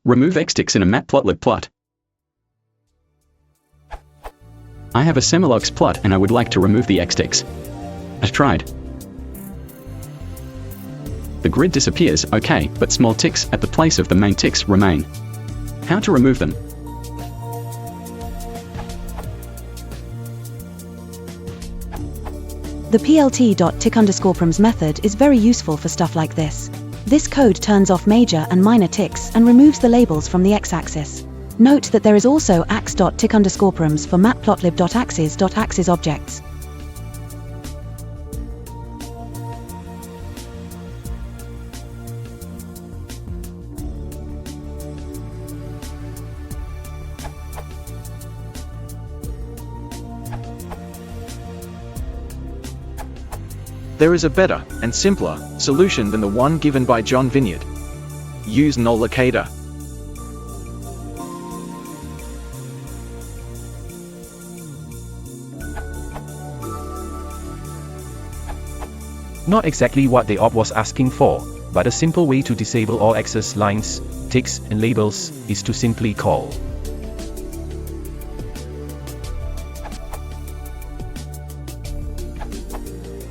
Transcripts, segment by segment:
Remove Xticks in a Matplotlib plot. I have a Semilog's plot and I would like to remove the Xticks. I tried. The grid disappears, okay, but small ticks at the place of the main ticks remain. How to remove them? The plt.tick_prims method is very useful for stuff like this. This code turns off major and minor ticks and removes the labels from the x-axis. Note that there is also ax.tick_prims for matplotlib.axes.axes objects. There is a better, and simpler, solution than the one given by John Vineyard. Use null locator. Not exactly what the op was asking for, but a simple way to disable all access lines, ticks, and labels is to simply call.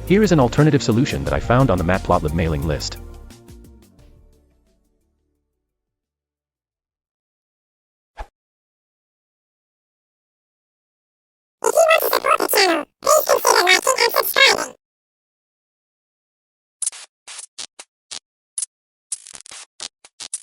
Here is an alternative solution that I found on the Matplotlib mailing list. If you want to support the channel,